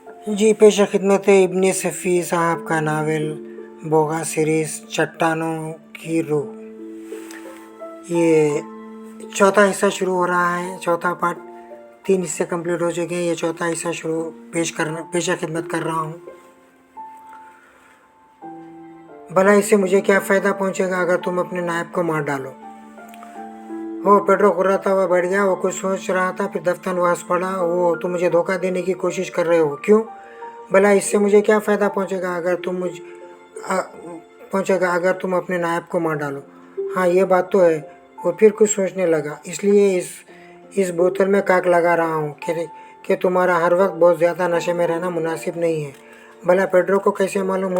जी, पेश खिदमत है इब्न सफ़ी साहब का नावल बोगा सीरीज़ चट्टानों की रूह। ये चौथा हिस्सा शुरू हो रहा है। चौथा पार्ट, 3 हिस्से कंप्लीट हो चुके हैं। ये चौथा हिस्सा पेश खिदमत कर रहा हूँ। भला इससे मुझे क्या फ़ायदा पहुँचेगा अगर तुम अपने नायब को मार डालो। वो पेड्रो कुर्राता हुआ बैठ गया। वो कुछ सोच रहा था, फिर दफ्तन वो हंस पड़ा। वो तुम मुझे धोखा देने की कोशिश कर रहे हो, क्यों? भला इससे मुझे क्या फ़ायदा पहुँचेगा अगर तुम अपने नायब को मार डालो। हाँ, ये बात तो है। वो फिर कुछ सोचने लगा। इसलिए इस बोतल में काक लगा रहा हूँ कि तुम्हारा हर वक्त बहुत ज़्यादा नशे में रहना मुनासिब नहीं है। भला पेड्रो को कैसे मालूम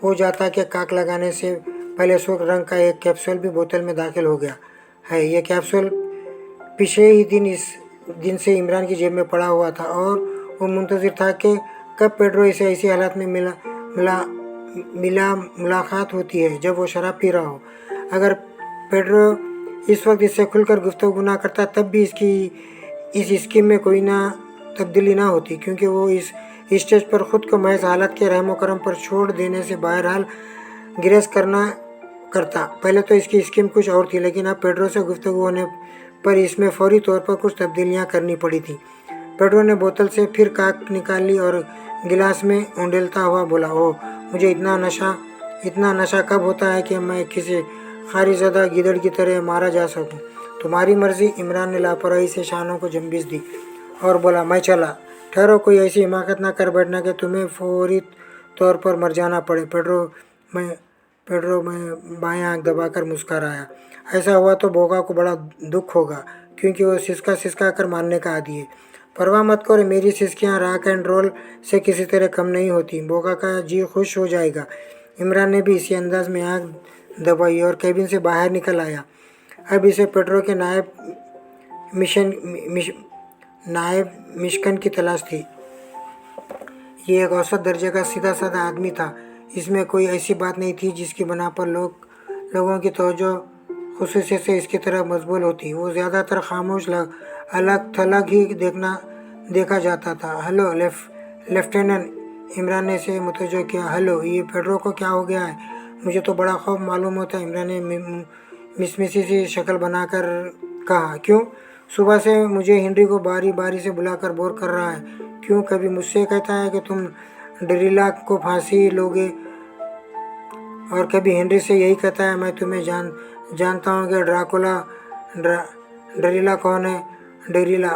हो जाता कि काक लगाने से पहले सुर्ख रंग का एक कैप्सूल भी बोतल में दाखिल हो गया है। ये कैप्सूल पिछले ही दिन से इमरान की जेब में पड़ा हुआ था और वो मुंतज़िर था कि कब पेड्रो इसे ऐसी हालत में मुलाकात होती है जब वो शराब पी रहा हो। अगर पेड्रो इस वक्त इससे खुलकर गुफ्तगू ना करता तब भी इस स्कीम में कोई ना तब्दीली ना होती, क्योंकि वो इस स्टेज पर ख़ुद को महज हालत के रहमो करम पर छोड़ देने से बहरहाल गिरस करता। पहले तो इसकी स्कीम कुछ और थी, लेकिन अब पेड्रो से गुफ्तगू होने पर इसमें फौरी तौर पर कुछ तब्दीलियां करनी पड़ी थी। पेड्रो ने बोतल से फिर काक निकाल ली और गिलास में उंडेलता हुआ बोला, ओह, मुझे इतना नशा कब होता है कि मैं किसी खारिज़दा गीदड़ की तरह मारा जा सकूं? तुम्हारी मर्जी। इमरान ने लापरवाही से शानों को जंबिश दी और बोला, मैं चला। ठहरो, कोई ऐसी हिमाकत ना कर बैठना कि तुम्हें फौरी तौर पर मर जाना पड़े। पेड्रो में बाएं आंख दबाकर मुस्कुराया। ऐसा हुआ तो बोगा को बड़ा दुख होगा, क्योंकि वो सिसका कर मारने का आदी है। परवाह मत करो, मेरी सिसकियाँ रॉक एंड रोल से किसी तरह कम नहीं होती। बोगा का जी खुश हो जाएगा। इमरान ने भी इसी अंदाज में आंख दबाई और केबिन से बाहर निकल आया। अब इसे पेड्रो के नायब मिशकन की तलाश थी। ये एक औसत दर्जे का सीधा साधा आदमी था। इसमें कोई ऐसी बात नहीं थी जिसकी बना पर लोगों की तवज्जो खुसूसियत से इसकी तरफ मजबूल होती। वो ज़्यादातर खामोश अलग थलग ही देखा जाता था। हेलो लेफ्टिनेंट, इमरान ने इसे मुतवज्जो किया। हेलो, ये पेड्रो को क्या हो गया है? मुझे तो बड़ा खौफ मालूम होता है, इमरान ने मिसमिसी सी शक्ल बनाकर कहा। क्यों? सुबह से मुझे हेनरी को बारी बारी से बुलाकर बोर कर रहा है। क्यों? कभी मुझसे कहता है कि तुम डरीला को फांसी लोगे, और कभी हेनरी से यही कहता है, मैं तुम्हें जानता हूँ कि डरीला कौन है? डरीला,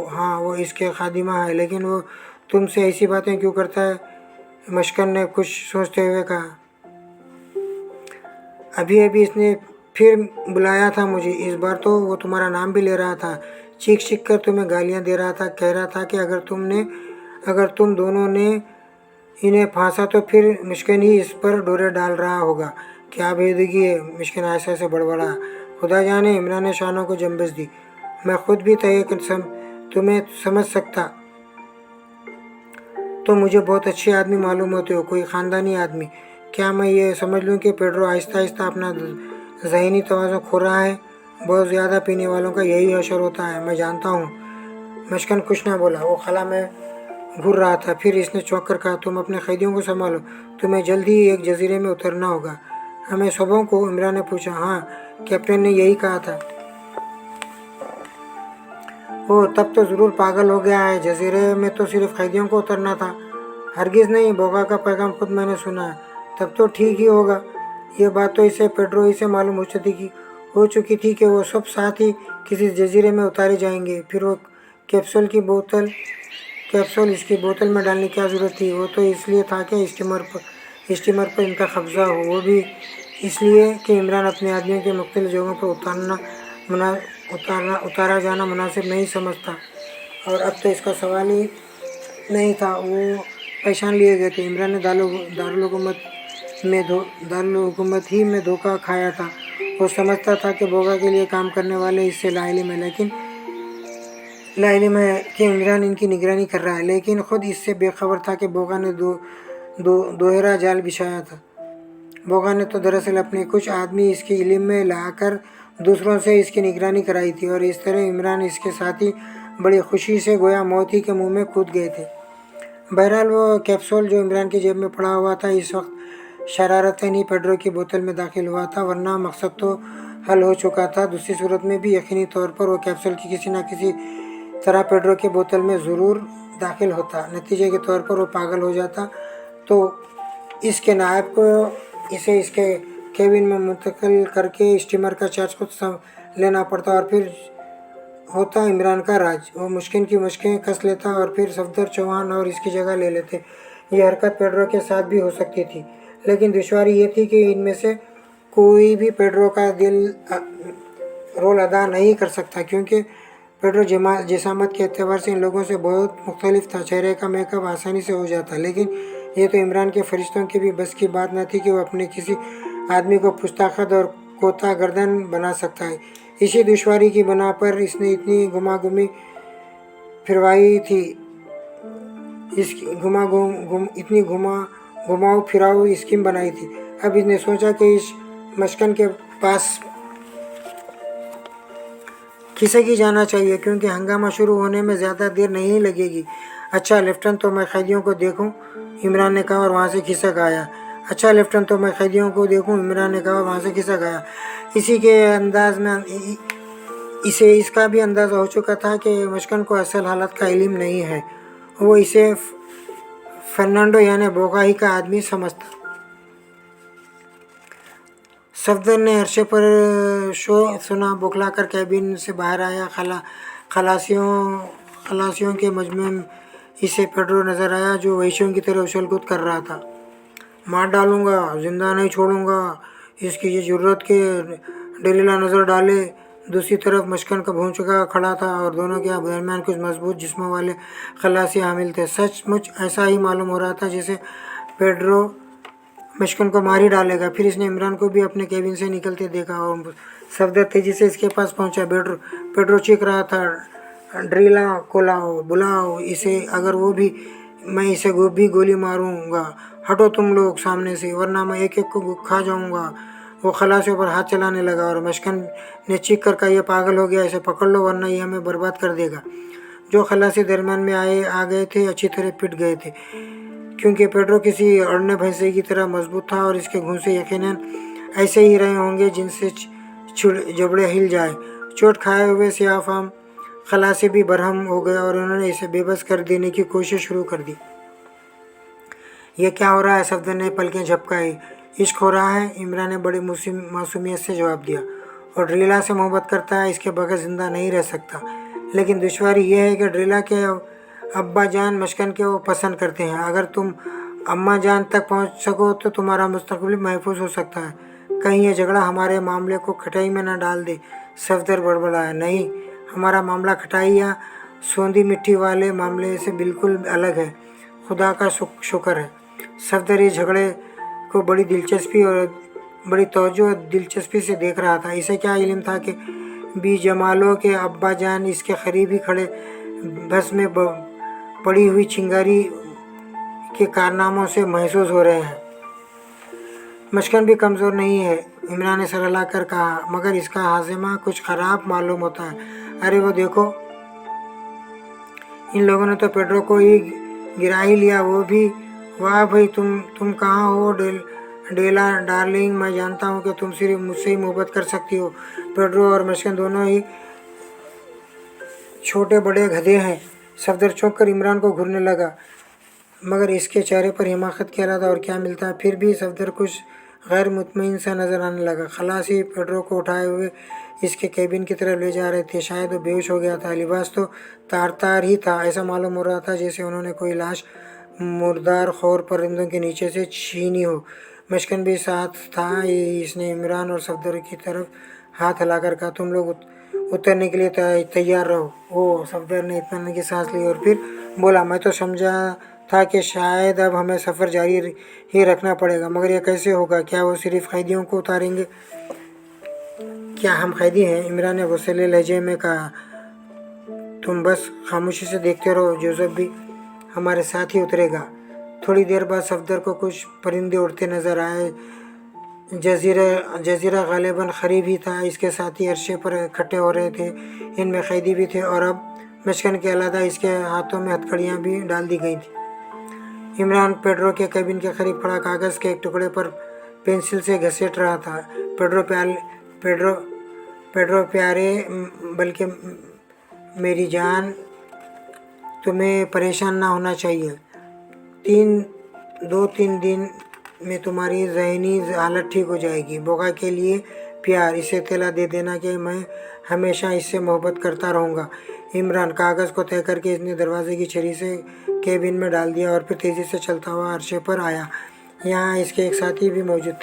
हाँ, वो इसके खादिमा है। लेकिन वो तुमसे ऐसी बातें क्यों करता है? मशकन ने कुछ सोचते हुए कहा। अभी अभी इसने फिर बुलाया था मुझे। इस बार तो वो तुम्हारा नाम भी ले रहा था, चीख कर तुम्हें गालियाँ दे रहा था। कह रहा था कि अगर तुम दोनों ने इन्हें फांसा तो फिर मिशकन ही इस पर डोरे डाल रहा होगा। क्या बेदगी है? मिशकन ऐसे ऐसे बड़बड़ा। खुदा जाने, इमरान ने शानों को जंबिश दी। मैं खुद भी तुम्हें समझ सकता। तो मुझे बहुत अच्छे आदमी मालूम होते हो, कोई ख़ानदानी आदमी। क्या मैं ये समझ लूँ कि पेड्रो आहिस्ता आहिस्ता अपना ज़हनी तवाज़ुन खो रहा है? बहुत ज़्यादा पीने वालों का यही असर होता है, मैं जानता हूँ। मशकन कुछ ना बोला। वो खला में घूर रहा था। फिर इसने चौंक कर कहा, तुम अपने कैदियों को संभालो, तुम्हें जल्दी ही एक जजीरे में उतरना होगा। हमें सबों को? इमरान ने पूछा। हाँ, कैप्टन ने यही कहा था। ओह, तब तो ज़रूर पागल हो गया है। जजीरे में तो सिर्फ कैदियों को उतरना था। हरगिज़ नहीं, बोगा का पैगाम खुद मैंने सुना है। तब तो ठीक ही होगा। ये बात तो इसे पेड्रो ही से मालूम हो चुकी थी कि वो सब साथ ही किसी जजीरे में उतारे जाएंगे। फिर वो कैप्सूल इसकी बोतल में डालने की क्या ज़रूरत थी? वो तो इसलिए था कि स्टीमर पर इनका कब्जा हो, वो भी इसलिए कि इमरान अपने आदमियों के मुख्तलिफ जगहों पर उतारा जाना मुनासिब नहीं समझता। और अब तो इसका सवाल ही नहीं था। वो पहचान लिए गए थे। इमरान ने दारुल हुकूमत में धोखा खाया था। वो समझता था कि बोगा के लिए काम करने वाले इससे लाइलिम है कि इमरान इनकी निगरानी कर रहा है, लेकिन खुद इससे बेखबर था कि बोगा ने दोहरा जाल बिछाया था। बोगा ने तो दरअसल अपने कुछ आदमी इसके इल्म में लाकर दूसरों से इसकी निगरानी कराई थी, और इस तरह इमरान इसके साथी बड़ी खुशी से गोया मौत ही के मुंह में कूद गए थे। बहरहाल वो कैप्सूल जो इमरान की जेब में पड़ा हुआ था इस वक्त शरारतन ही पेड्रो की बोतल में दाखिल हुआ था, वरना मकसद तो हल हो चुका था। दूसरी सूरत में भी यकीनी तौर पर वो कैप्सूल की किसी न किसी तरह पेड्रो की बोतल में ज़रूर दाखिल होता। नतीजे के तौर पर वो पागल हो जाता तो इसके नायब को इसे इसके केबिन में मुंतकिल करके स्टीमर का चार्ज खुद लेना पड़ता और फिर होता इमरान का राज। वो मुश्किल की मुश्किलें कस लेता और फिर सफदर चौहान और इसकी जगह ले लेते। ये हरकत पेड्रो के साथ भी हो सकती थी, लेकिन दुश्वारी ये थी कि इनमें से कोई भी पेड्रो का रोल अदा नहीं कर सकता, क्योंकि पेड्रो जिसामत के एतबार से इन लोगों से बहुत मुख्तलिफ था। चेहरे का मेकअप आसानी से हो जाता, लेकिन ये तो इमरान के फरिश्तों की भी बस की बात न थी कि वो अपने किसी आदमी को पुश्ताखद और कोता गर्दन बना सकता है। इसी दुश्वारी की बना पर इसने इतनी घुमाघुमी फिरवाई थी, इसकी इतनी घुमाऊ फिराऊ स्कीम बनाई थी। अब इसने सोचा कि इस मशकन के पास खिसकी जाना चाहिए, क्योंकि हंगामा शुरू होने में ज़्यादा देर नहीं लगेगी। अच्छा लेफ्टन, तो मैं कैदियों को देखूं, इमरान ने कहा और वहाँ से खिसक आया। अच्छा लेफ्टन, तो मैं कैदियों को देखूं, इमरान ने कहा और वहाँ से खिसक आया। इसी के अंदाज में इसे इसका भी अंदाज़ा हो चुका था कि मशकन को असल हालत का इल्म नहीं है। वो इसे फर्नांडो यानी बोगाही का आदमी समझता। सफदर ने अरशे पर शो सुना, बौखलाकर कैबिन से बाहर आया। खलासियों के मजमे में इसे पेड्रो नज़र आया, जो वहशियों की तरह उछल कूद कर रहा था। मार डालूंगा, जिंदा नहीं छोड़ूंगा, इसकी ये जुर्रत के डरीला नज़र डाले। दूसरी तरफ मशकन का भूंचका खड़ा था और दोनों के दरमियान कुछ मजबूत जिस्मों वाले खलासी हामिल थे। सचमुच ऐसा ही मालूम हो रहा था जैसे पेड्रो मशकन को मार ही डालेगा। फिर इसने इमरान को भी अपने केबिन से निकलते देखा और सफदर तेजी से इसके पास पहुंचा। पेड्रो चीख रहा था, ड्रीला को लाओ, बुलाओ इसे, अगर वो भी मैं इसे भी गोली मारूंगा। हटो तुम लोग सामने से, वरना मैं एक एक को खा जाऊंगा। वो खलासियों पर हाथ चलाने लगा और मशकन ने चीख कर कहा, यह पागल हो गया, इसे पकड़ लो वरना ये हमें बर्बाद कर देगा। जो खलासी दरमियान में आ गए थे अच्छी तरह पिट गए थे, क्योंकि पेड्रो किसी अड़ने भैंसे की तरह मजबूत था और इसके घूंसे यकीनन ऐसे ही रहे होंगे जिनसे जबड़े हिल जाए। चोट खाए हुए सियाफाम खलासी भी बरहम हो गए और उन्होंने इसे बेबस कर देने की कोशिश शुरू कर दी। ये क्या हो रहा है? सफदर ने पलकें झपकाई। इश्क हो रहा है, इमरान ने बड़ी मासूमियत से जवाब दिया। और ड्रीला से मोहब्बत करता है, इसके बगैर जिंदा नहीं रह सकता। लेकिन दुश्वारी यह है कि ड्रीला के अब्बा जान मशकन के वो पसंद करते हैं। अगर तुम अम्मा जान तक पहुंच सको तो तुम्हारा मुस्तकबिल महफूज हो सकता है। कहीं ये झगड़ा हमारे मामले को खटाई में न डाल दे। सफदर बड़बड़ाया, नहीं, हमारा मामला खटाई या सोंधी मिट्टी वाले मामले से बिल्कुल अलग है, खुदा का शुक्र है। सफदर इस झगड़े को बड़ी दिलचस्पी और बड़ी तवज्जो और दिलचस्पी से देख रहा था। इसे क्या इल्म था कि बी जमालों के अब्बा जान इसके करीब ही खड़े बस में पड़ी हुई चिंगारी के कारनामों से महसूस हो रहे हैं। मशकन भी कमज़ोर नहीं है, इमरान ने सर हिलाकर कहा, मगर इसका हाजिमा कुछ ख़राब मालूम होता है। अरे वो देखो, इन लोगों ने तो पेड्रो को ही गिरा ही लिया, वो भी। वाह भाई, तुम कहाँ हो डेला डार्लिंग, मैं जानता हूँ कि तुम सिर्फ मुझसे ही मोहब्बत कर सकती हो। पेड्रो और मशकन दोनों ही छोटे बड़े गधे हैं। सफदर चौंक कर इमरान को घूरने लगा, मगर इसके चेहरे पर हिमाकत के अलावा और क्या मिलता। फिर भी सफदर कुछ गैर मुतमईन सा नज़र आने लगा। खलासी पेड्रो को उठाए हुए इसके केबिन की तरफ ले जा रहे थे। शायद वो बेहोश हो गया था। लिबास तो तार ही था। ऐसा मालूम हो रहा था जैसे उन्होंने कोई लाश मुर्दार खौर परिंदों के नीचे से छीनी हो। मशकन भी साथ था। इसने इमरान और सफदर की तरफ हाथ हिलाकर कहा, तुम लोग उतरने के लिए तैयार रहो। ओ, सफदर ने इत्मीनान की सांस ली और फिर बोला, मैं तो समझा था कि शायद अब हमें सफ़र जारी ही रखना पड़ेगा, मगर यह कैसे होगा? क्या वो सिर्फ कैदियों को उतारेंगे? क्या हम कैदी हैं? इमरान ने गुस्सैले लहजे में कहा, तुम बस खामोशी से देखते रहो, जोसेफ भी हमारे साथ ही उतरेगा। थोड़ी देर बाद सफदर को कुछ परिंदे उड़ते नजर आए। जजीरा गालिबन करीब ही था। इसके साथ ही अरशे पर इकट्ठे हो रहे थे। इनमें कैदी भी थे और अब मशकन के अलावा इसके हाथों में हथकड़ियाँ भी डाल दी गई थी। इमरान पेड्रो के केबिन के करीब खड़ा कागज़ के एक टुकड़े पर पेंसिल से घसीट रहा था। पेड्रो पेड्रो प्यारे, बल्कि मेरी जान, तुम्हें परेशान ना होना चाहिए। 2-3 दिन में तुम्हारी ज़हनी हालत ठीक हो जाएगी। बोगा के लिए प्यार, इसे तेला दे देना कि मैं हमेशा इससे मोहब्बत करता रहूँगा। इमरान कागज़ को तय करके इसने दरवाजे की छड़ी से केबिन में डाल दिया और फिर तेज़ी से चलता हुआ अर्शे पर आया। यहाँ इसके साथी भी मौजूद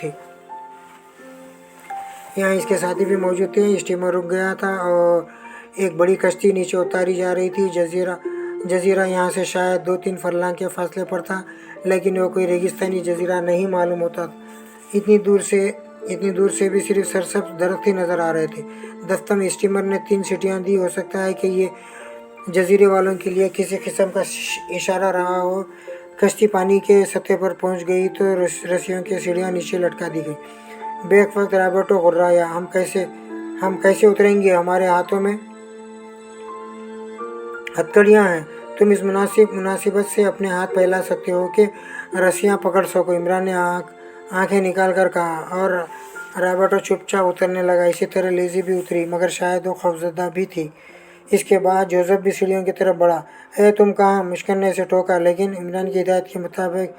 थे। स्टीमर रुक गया था और एक बड़ी कश्ती नीचे उतारी जा रही थी। जजीरा यहाँ से शायद 2-3 फरलांग के फासले पर था, लेकिन वो कोई रेगिस्तानी जजीरा नहीं मालूम होता। इतनी दूर से भी सिर्फ सरसब्ज दरख्त ही नज़र आ रहे थे। दस्तम स्टीमर ने 3 सीटियाँ दी। हो सकता है कि ये जजीरे वालों के लिए किसी किस्म का इशारा रहा हो। कश्ती पानी के सतह पर पहुंच गई तो रस्सियों की सीढ़ियाँ नीचे लटका दी गई। बेक वक्त रॉबर्टो घुर्राया, हम कैसे उतरेंगे? हमारे हाथों में हथकड़ियाँ हैं। तुम इस मुनासिबत से अपने हाथ फैला सकते हो कि रस्सियाँ पकड़ सको। इमरान ने आंखें निकाल कर कहा और रॉबर्टो चुपचाप उतरने लगा। इसी तरह लेज़ी भी उतरी, मगर शायद वो खौफजदा भी थी। इसके बाद जोसेफ भी सीढ़ियों की तरफ बढ़ा। तुम कहाँ? मुश्किल ने इसे टोका, लेकिन इमरान की हिदायत के मुताबिक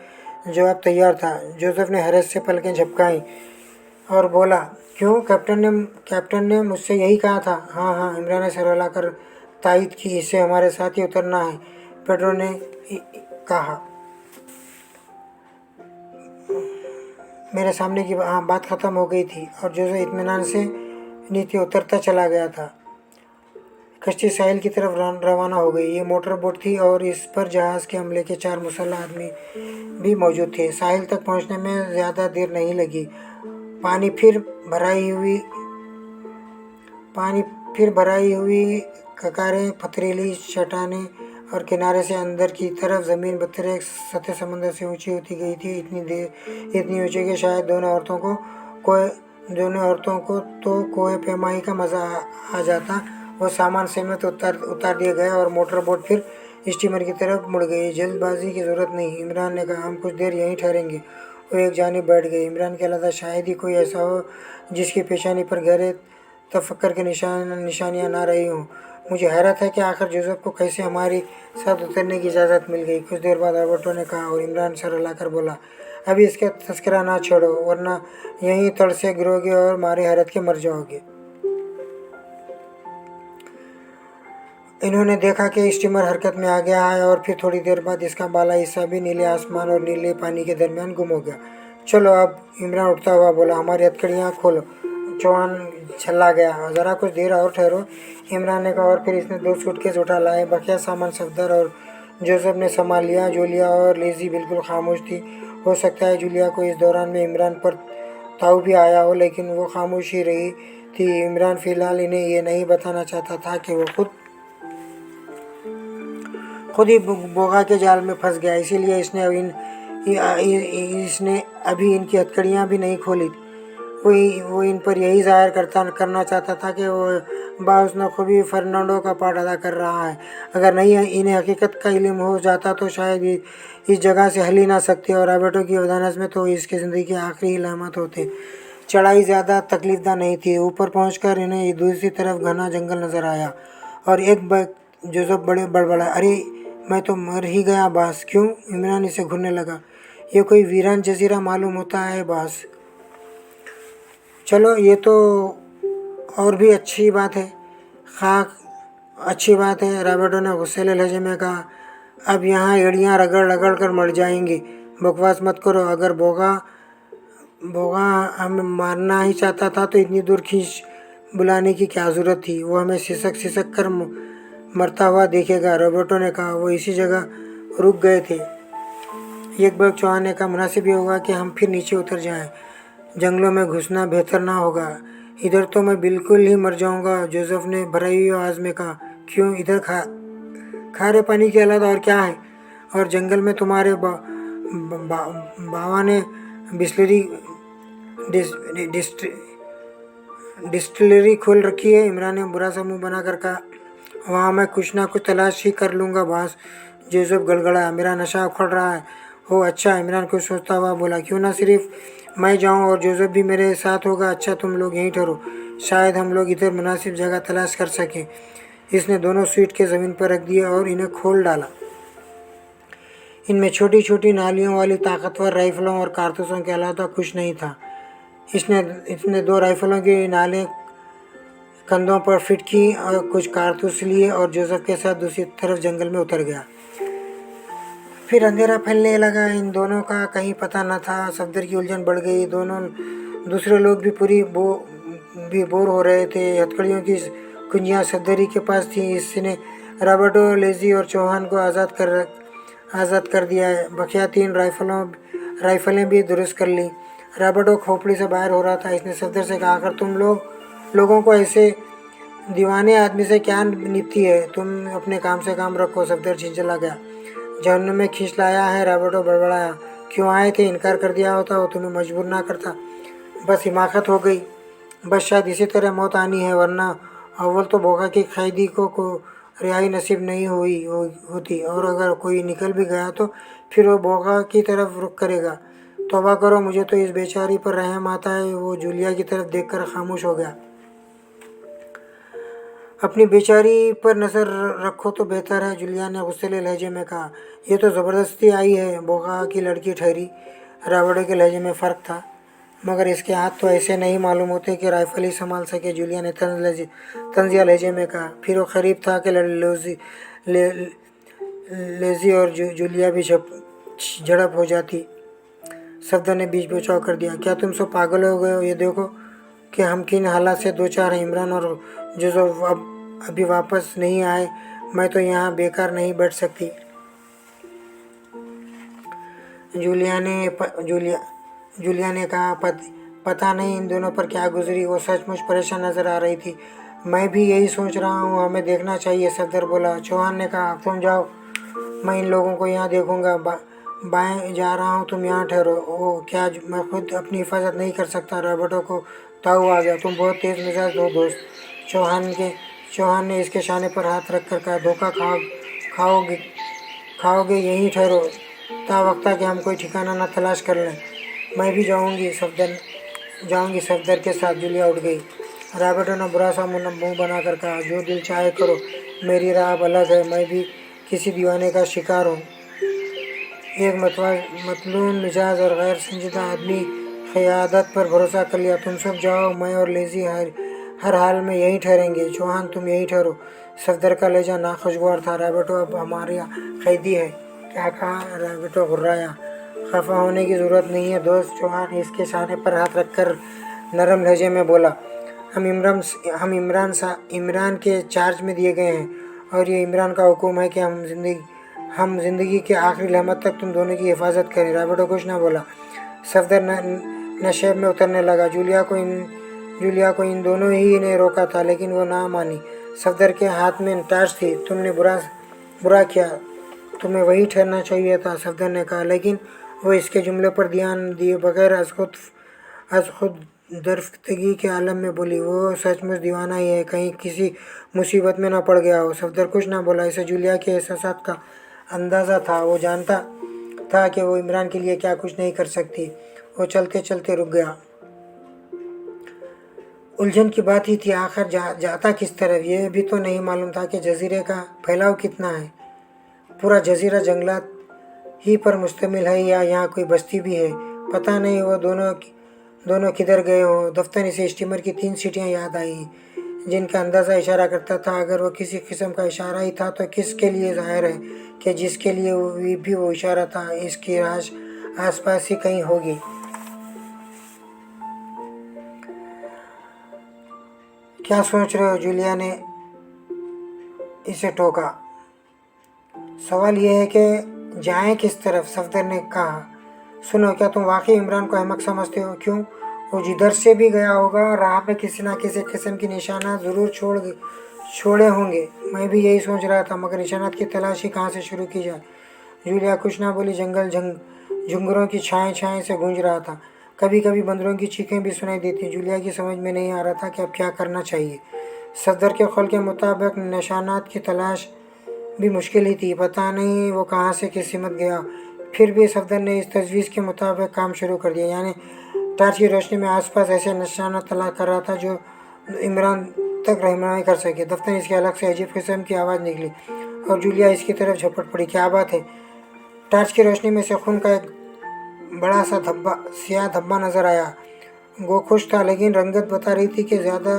जवाब तैयार था। जोसेफ ने हैरत से पलकें झपकाई और बोला, क्यों? कैप्टन ने मुझसे यही कहा था। हाँ, इमरान ने सर हिलाकर तायद की, इससे हमारे साथ ही उतरना है, पेड्रो ने कहा। मेरे सामने की बात ख़त्म हो गई थी और जोसेफ इत्मीनान से नीचे उतरता चला गया था। कश्ती साहिल की तरफ रवाना हो गई। ये मोटर बोट थी और इस पर जहाज़ के हमले के 4 मुसल्लह आदमी भी मौजूद थे। साहिल तक पहुंचने में ज़्यादा देर नहीं लगी। पानी फिर भराई हुई ककारें, पथरीली चट्टानें और किनारे से अंदर की तरफ ज़मीन बतरे सतह समंदर से ऊंची होती गई थी। इतनी ऊंची कि शायद दोनों औरतों को तो कोई पैमाई का मज़ा आ जाता। वो सामान समेत उतार दिए गए और मोटर बोट फिर स्टीमर की तरफ मुड़ गई। जल्दबाजी की ज़रूरत नहीं, इमरान ने कहा, हम कुछ देर यहीं ठहरेंगे। वो एक जानिब बैठ गए। इमरान के अलावा शायद ही कोई ऐसा हो जिसकी पेशानी पर गहरे तफक्कर की निशानियाँ ना रही हों। मुझे हैरत है कि आखिर जोसेफ को कैसे हमारे साथ उतरने की इजाज़त मिल गई। कुछ देर बाद रॉबर्टो ने कहा और इमरान सर हिलाकर बोला, अभी इसका तस्करा ना छोड़ो, वरना यहीं तड़ से गिरोगे और मारे हैरत के मर जाओगे। इन्होंने देखा कि स्टीमर हरकत में आ गया है और फिर थोड़ी देर बाद इसका बाला हिस्सा भी नीले आसमान और नीले पानी के दरमियान गुम हो गया। चलो अब, इमरान उठता हुआ बोला, हमारी हथकड़ियाँ खोलो। चौहान चला गया। ज़रा कुछ देर और ठहरो, इमरान ने कहा और फिर इसने 2 सूटकेस उठा लाए। बकिया सामान सफदर और जोसेफ ने संभाल लिया। जूलिया और लेज़ी बिल्कुल खामोश थी। हो सकता है जूलिया को इस दौरान में इमरान पर ताव भी आया हो, लेकिन वो खामोश ही रही थी। इमरान फ़िलहाल इन्हें ये नहीं बताना चाहता था कि वो खुद ही बोगा के जाल में फंस गया, इसीलिए इसने अभी इनकी हथकड़ियाँ भी नहीं खोली। वो इन पर यही जाहिर करना चाहता था कि वो बाहुस्न फर्नांडो का पार्ट अदा कर रहा है। अगर नहीं इन्हें हकीकत का इल्म हो जाता तो शायद इस जगह से हल ही ना सकते और रॉबर्टो की वदानत में तो इसकी ज़िंदगी के आखिरी लम्हात होते। चढ़ाई ज़्यादा तकलीफदा नहीं थी। ऊपर पहुंचकर इन्हें दूसरी तरफ घना जंगल नज़र आया और एक जोसेफ बड़े बड़बड़ा, अरे मैं तो मर ही गया बास। क्यों? इमरान इसे घूरने लगा। ये कोई वीरान जजीरा मालूम होता है बास। चलो ये तो और भी अच्छी बात है। रॉबर्टो ने गुस्सेले लहजे में कहा, अब यहाँ एड़ियाँ रगड़ कर मर जाएंगे। बकवास मत करो। अगर बोगा हमें मारना ही चाहता था तो इतनी दूर खींच बुलाने की क्या ज़रूरत थी? वो हमें सिसक कर मरता हुआ देखेगा। रॉबर्टो ने कहा। वो इसी जगह रुक गए थे। एक बार चौहान ने कहा, मुनासिब ये होगा कि हम फिर नीचे उतर जाएं। जंगलों में घुसना बेहतर ना होगा। इधर तो मैं बिल्कुल ही मर जाऊंगा। जोसेफ ने भराई हुई आवाज़ में कहा। क्यों? इधर खारे पानी के अलावा और क्या है? और जंगल में तुम्हारे बाबा ने डिस्टिलरी खोल रखी है। इमरान ने बुरा सा मुँह बनाकर कहा। वहाँ मैं कुछ ना कुछ तलाश ही कर लूँगा बास। जोसेफ गड़गड़ाया, मेरा नशा उखड़ रहा है हो अच्छा, इमरान कुछ सोचता हुआ बोला, क्यों ना सिर्फ मैं जाऊं और जोसेफ भी मेरे साथ होगा। अच्छा तुम लोग यहीं ठहरो, शायद हम लोग इधर मुनासिब जगह तलाश कर सकें। इसने दोनों सीट के ज़मीन पर रख दिए और इन्हें खोल डाला। इनमें छोटी छोटी नालियों वाली ताकतवर राइफलों और कारतूसों के अलावा कुछ नहीं था। इसने इसने दो राइफलों की नालें कंधों पर फिट की और कुछ कारतूस लिए और जोसेफ के साथ दूसरी तरफ जंगल में उतर गया। फिर अंधेरा फैलने लगा। इन दोनों का कहीं पता न था। सफदर की उलझन बढ़ गई। दोनों दूसरे लोग भी भी बोर हो रहे थे। हथकड़ियों की कुंजियां सफदरी के पास थी। इसने रॉबर्टो, लेजी और चौहान को आज़ाद कर दिया है। बकिया तीन राइफलें भी दुरुस्त कर ली। रॉबर्टो खोपड़ी से बाहर हो रहा था। इसने सफदर से कहा, आखिर तुम लोगों को ऐसे दीवाने आदमी से क्या निपटी है? तुम अपने काम से काम रखो। सफदर झिंझला गया। जहन्नुम में खींच लाया है? रॉबर्टो बड़बड़ाया। क्यों आए थे? इनकार कर दिया होता वो तुम्हें मजबूर ना करता। बस हिमाकत हो गई। बस शायद इसी तरह मौत आनी है, वरना अव्वल तो भोगा की कैदी को रिहाई नसीब नहीं होती, और अगर कोई निकल भी गया तो फिर वो भोगा की तरफ रुख करेगा। तौबा करो, मुझे तो इस बेचारी पर रहम आता है। वो जूलिया की तरफ देखकर खामोश हो गया। अपनी बेचारी पर नज़र रखो तो बेहतर है, जूलिया ने गुस्सेले लहजे में कहा। यह तो ज़बरदस्ती आई है। भोगा की लड़की ठहरी। रॉबर्टो के लहजे में फ़र्क था, मगर इसके हाथ तो ऐसे नहीं मालूम होते कि राइफल ही संभाल सके। जूलिया ने तंजिया लहजे में कहा। फिर वो करीब था कि लेजी और जूलिया भी झड़प हो जाती। सफदर ने बीच बचाव कर दिया। क्या तुम सब पागल हो गए हो? ये देखो कि हम किन हालात से दो चार हैं। इमरान और जोसेफ अभी वापस नहीं आए। मैं तो यहाँ बेकार नहीं बैठ सकती। जूलिया ने कहा, पता नहीं इन दोनों पर क्या गुजरी। वो सचमुच परेशान नजर आ रही थी। मैं भी यही सोच रहा हूँ, हमें देखना चाहिए, सफदर बोला। चौहान ने कहा, तुम जाओ, मैं इन लोगों को यहाँ देखूंगा। बाएं जा रहा हूँ, तुम यहाँ ठहरो। ओ क्या, मैं खुद अपनी हिफाजत नहीं कर सकता? रॉबर्टो को ताऊ आ गया। तुम बहुत तेज मिजाज हो दोस्त। चौहान ने इसके शाने पर हाथ रखकर कहा, धोखा खाओगे खाओगे यहीं ठहरो, तावक्ता कि हम कोई ठिकाना ना तलाश कर लें। मैं भी जाऊंगी सफदर के साथ। जूलिया उठ गई। रॉबर्टो ने बुरा सा मुंह बनाकर कहा, जो दिल चाहे करो, मेरी राह अब अलग है। मैं भी किसी दीवाने का शिकार हूँ। एक मतलून मिजाज और गैर संजीदा आदमी क़यादत पर भरोसा कर लिया। तुम सब जाओ, मैं और लेजी हर हाल में यहीं ठहरेंगे। चौहान तुम यहीं ठहरो। सफदर का लहजा नाखुशगवार था। रॉबर्टो अब हमारा कैदी है। क्या कहा? रॉबर्टो घुर्राया। खफा होने की ज़रूरत नहीं है दोस्त, चौहान इसके शाने पर हाथ रखकर नरम लहजे में बोला। हम इमरान के चार्ज में दिए गए हैं, और ये इमरान का हुक्म है कि हम जिंदगी के आखिरी लम्हे तक तुम दोनों की हिफाजत करें। रॉबर्टो कुछ न बोला। सफदर नशेब में उतरने लगा। जूलिया को इन दोनों ही ने रोका था, लेकिन वो ना मानी। सफदर के हाथ में टार्च थी। तुमने बुरा किया, तुम्हें वही ठहरना चाहिए था, सफदर ने कहा। लेकिन वो इसके जुमले पर ध्यान दिए बगैर अज खुद दरफ्तगी के आलम में बोली, वो सचमुच दीवाना ही है, कहीं किसी मुसीबत में ना पड़ गया हो। सफदर कुछ ना बोला। इसे जूलिया के एहसासात का अंदाज़ा था। वो जानता था कि वो इमरान के लिए क्या कुछ नहीं कर सकती। वो चलते चलते रुक गया। उलझन की बात ही थी, आखिर जाता किस तरफ? ये भी तो नहीं मालूम था कि जजीरे का फैलाव कितना है। पूरा जजीरा जंगलात ही पर मुश्तमिल है, या यहाँ कोई बस्ती भी है? पता नहीं। वो दोनों किधर गए हों। दफ्तर से स्टीमर की 3 सीटियाँ याद आई, जिनका अंदाज़ा इशारा करता था। अगर वो किसी किस्म का इशारा ही था तो किसके लिए? जाहिर है कि जिसके लिए भी वो इशारा था, इसकी राज आसपास ही कहीं होगी। क्या सोच रहे हो? जूलिया ने इसे टोका। सवाल यह है कि जाएं किस तरफ? सफदर ने कहा। सुनो, क्या तुम वाकई इमरान को अहमक समझते हो? क्यों? वो जिधर से भी गया होगा, राह में किसी न किसी किस्म की निशाना ज़रूर छोड़े होंगे। मैं भी यही सोच रहा था, मगर निशानात की तलाशी कहाँ से शुरू की जाए? जूलिया कुछ ना बोली। जंगल झुंगरों की छाएं से गूंज रहा था। कभी कभी बंदरों की चीखें भी सुनाई देती। जूलिया की समझ में नहीं आ रहा था कि अब क्या करना चाहिए। सफदर के कौल के मुताबिक निशानात की तलाश भी मुश्किल ही थी। पता नहीं वो कहाँ से किस हिम्मत गया। फिर भी सफदर ने इस तजवीज़ के मुताबिक काम शुरू कर दिया, यानी टार्च की रोशनी में आसपास ऐसे निशाना तलाश कर रहा था जो इमरान तक रहनुमाई कर सके। दफ्तर इसके अलग से अजीब किस्म की आवाज़ निकली और जूलिया इसकी तरफ झपट पड़ी। क्या बात है? टार्च की रोशनी में से खून का एक बड़ा सा धब्बा, सियाह धब्बा नजर आया। वो खुश था, लेकिन रंगत बता रही थी कि ज़्यादा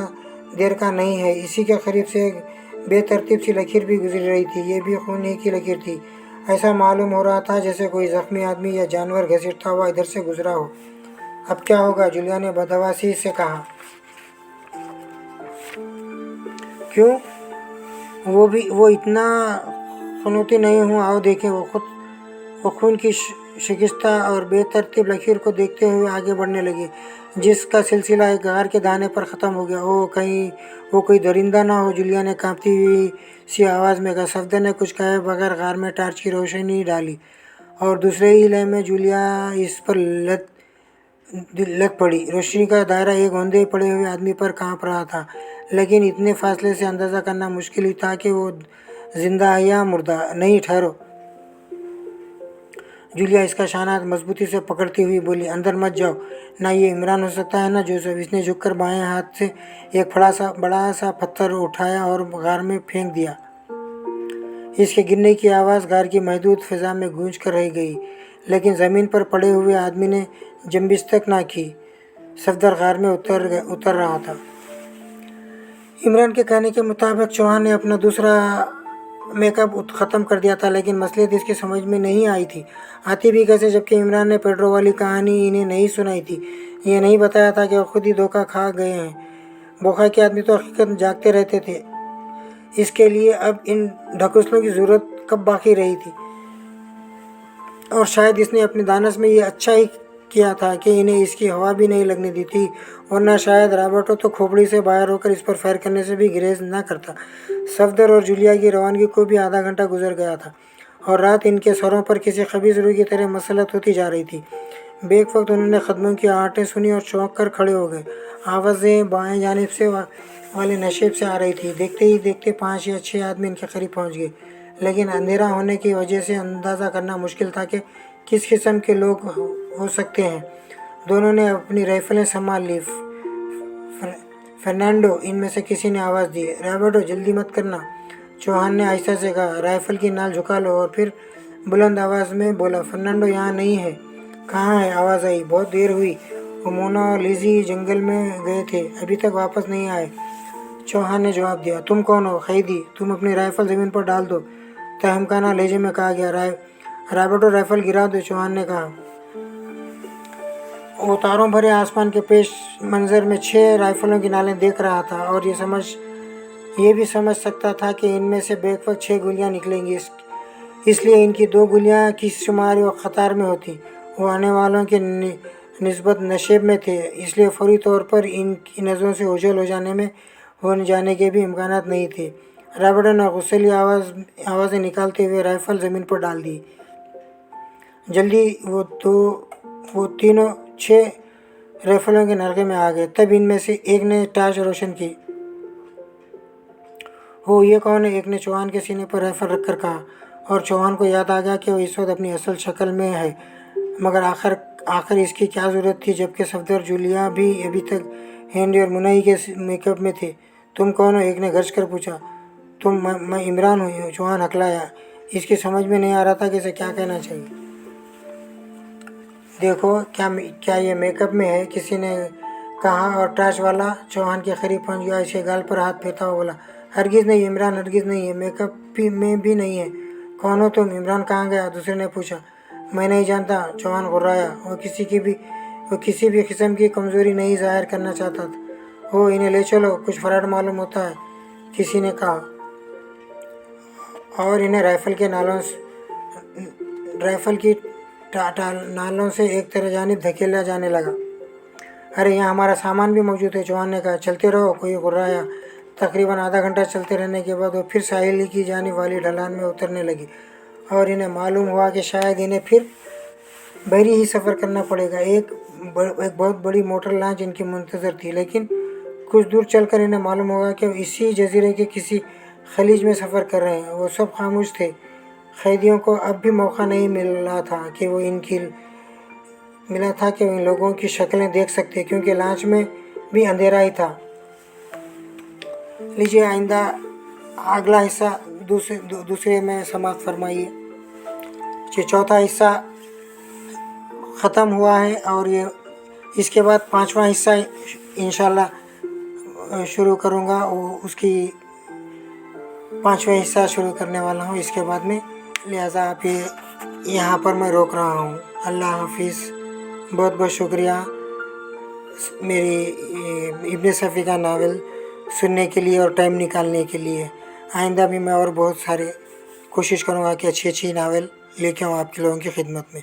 देर का नहीं है। इसी के करीब से एक बेतरतीब सी लकीर भी गुजर रही थी। ये भी खून ही की लकीर थी। ऐसा मालूम हो रहा था जैसे कोई जख्मी आदमी या जानवर घसीटता हुआ इधर से गुजरा हो। अब क्या होगा? जूलिया ने बदहवासी से कहा। क्यों? वो इतना खुनौती नहीं हूँ, आओ देखें। वो खून की शिकस्ता और बेतरतीब लकीर को देखते हुए आगे बढ़ने लगी, जिसका सिलसिला एक गार के दाने पर ख़त्म हो गया। ओ कहीं वो कोई दरिंदा ना हो, जूलिया ने कांपती हुई सी आवाज़ में कहा। सफदर ने कुछ कहे बगैर गार में टार्च की रोशनी डाली और दूसरे ही लय में जूलिया इस पर लग पड़ी। रोशनी का दायरा एक औंधे पड़े हुए आदमी पर कांप रहा था, लेकिन इतने फासले से अंदाज़ा करना मुश्किल ही था कि वो जिंदा है या मुर्दा। नहीं, ठहरो। जूलिया इसका शाना मजबूती से पकड़ती हुई बोली, अंदर मत जाओ। ना ये इमरान हो सकता है ना जोसेफ। इसने झुककर बाएं हाथ से एक बड़ा सा पत्थर उठाया और गार में फेंक दिया। इसके गिरने की आवाज़ गार की महदूद फिजा में गूंज कर रह गई, लेकिन ज़मीन पर पड़े हुए आदमी ने जंबिश तक ना की। सफदर गार में उतर रहा था। इमरान के कहने के मुताबिक चौहान ने अपना दूसरा मेकअप ख़त्म कर दिया था, लेकिन मसलियत इसकी समझ में नहीं आई थी। आती भी कैसे, जबकि इमरान ने पेड्रो वाली कहानी इन्हें नहीं सुनाई थी। ये नहीं बताया था कि वो खुद ही धोखा खा गए हैं। बोखा के आदमी तो हकीकत जागते रहते थे। इसके लिए अब इन ढकोसलों की ज़रूरत कब बाकी रही थी? और शायद इसने अपने दानस में ये अच्छा ही किया था कि इन्हें इसकी हवा भी नहीं लगने दी थी, वरना शायद रॉबर्टो तो खोपड़ी से बाहर होकर इस पर फायर करने से भी गुरेज ना करता। सफदर और जूलिया की रवानगी को भी आधा घंटा गुजर गया था और रात इनके सरों पर किसी खबीज रूह की तरह मसलत होती जा रही थी। बेक वक्त उन्होंने कदमों की आहटें सुनी और चौंक कर खड़े हो गए। आवाज़ें बाएं जानिब से वाले नशेब से आ रही थी। देखते ही देखते 5 या 6 आदमी इनके करीब पहुंच गए, लेकिन अंधेरा होने की वजह से अंदाज़ा करना मुश्किल था कि किस किस्म के लोग हो सकते हैं। दोनों ने अपनी राइफलें संभाल ली। फर्नांडो, इनमें से किसी ने आवाज़ दी। रॉबर्टो, जल्दी मत करना, चौहान ने आहिस्ता से कहा। राइफल की नाल झुका लो। और फिर बुलंद आवाज़ में बोला, फर्नांडो यहाँ नहीं है। कहाँ है? आवाज़ आई। बहुत देर हुई। वो मोना और लिजी जंगल में गए थे, अभी तक वापस नहीं आए, चौहान ने जवाब दिया। तुम कौन हो? कैदी। तुम अपनी राइफल ज़मीन पर डाल दो, तहमकाना लहजे में कहा गया। रॉबर्टो, राइफल गिरा दो, चौहान ने कहा। वो तारों भरे आसमान के पेश मंजर में 6 राइफलों की नालें देख रहा था और ये भी समझ सकता था कि इनमें से बेक वक्त 6 गोलियां निकलेंगी। इसलिए इनकी 2 गोलियां की शुमारी और क़तार में होती। वो आने वालों के निस्बत नशेब में थे, इसलिए फौरी तौर पर इनकी नज़रों से ओझल हो जाने के भी इम्कानात नहीं थे। रॉबर्टो ने गुस्सैली आवाज़ें निकालते हुए राइफल ज़मीन पर डाल दी। जल्दी वो तीनों 6 राइफलों के नरके में आ गए। तब इनमें से एक ने टार्च रोशन की। हो, ये कौन है? एक ने चौहान के सीने पर राइफल रखकर कहा, और चौहान को याद आ गया कि वो इस वक्त अपनी असल शक्ल में है। मगर आखिर इसकी क्या ज़रूरत थी, जबकि सफदर जूलिया भी अभी तक हैंडी और मुनई के मेकअप में थे। तुम कौन हो? एक ने गरज कर पूछा। मैं इमरान हूँ, चौहान हकलाया। इसकी समझ में नहीं आ रहा था कि इसे क्या कहना चाहिए। देखो, क्या ये मेकअप में है? किसी ने कहा और टार्च वाला चौहान के करीब पहुंच गया। इसे गाल पर हाथ फेरता हुआ बोला, हरगिज़ नहीं इमरान, हरगिज़ नहीं है, मेकअप में भी नहीं है। कौन हो तुम? इमरान कहाँ गया? दूसरे ने पूछा। मैं नहीं जानता, चौहान गुर्राया। वो किसी भी किस्म की कमज़ोरी नहीं जाहिर करना चाहता था। हो, इन्हें ले चलो, कुछ फराड मालूम होता है, किसी ने कहा, और इन्हें राइफल की नालों से एक तरह जानिब धकेला जाने लगा। अरे, यहाँ हमारा सामान भी मौजूद है, चौहान ने कहा। चलते रहो, कोई गुर्राया। तकरीबन आधा घंटा चलते रहने के बाद वो फिर साहिल की जाने वाली ढलान में उतरने लगी और इन्हें मालूम हुआ कि शायद इन्हें फिर बहरी ही सफ़र करना पड़ेगा। एक बहुत बड़ी मोटर लॉन्च इनकी मुंतज़र थी, लेकिन कुछ दूर चलकर इन्हें मालूम होगा कि इसी जजीरे के किसी खलीज में सफ़र कर रहे हैं। वो सब खामोश थे। कैदियों को अब भी मौका नहीं मिला था कि वो इन लोगों की शक्लें देख सकते, क्योंकि लॉन्च में भी अंधेरा ही था। लीजिए आइंदा अगला हिस्सा दूसरे में समाप्त फरमाइए। ये चौथा हिस्सा ख़त्म हुआ है और ये इसके बाद पांचवा हिस्सा इंशाल्लाह शुरू करूँगा, उसकी पांचवा हिस्सा शुरू करने वाला हूँ इसके बाद में। लिहाजा आप यहाँ पर मैं रोक रहा हूँ। अल्लाह हाफिज़। बहुत बहुत शुक्रिया मेरी इब्न सफ़ी का नावल सुनने के लिए और टाइम निकालने के लिए। आइंदा भी मैं और बहुत सारे कोशिश करूँगा कि अच्छी अच्छी नावल लेके आऊँ आपके लोगों की खिदमत में।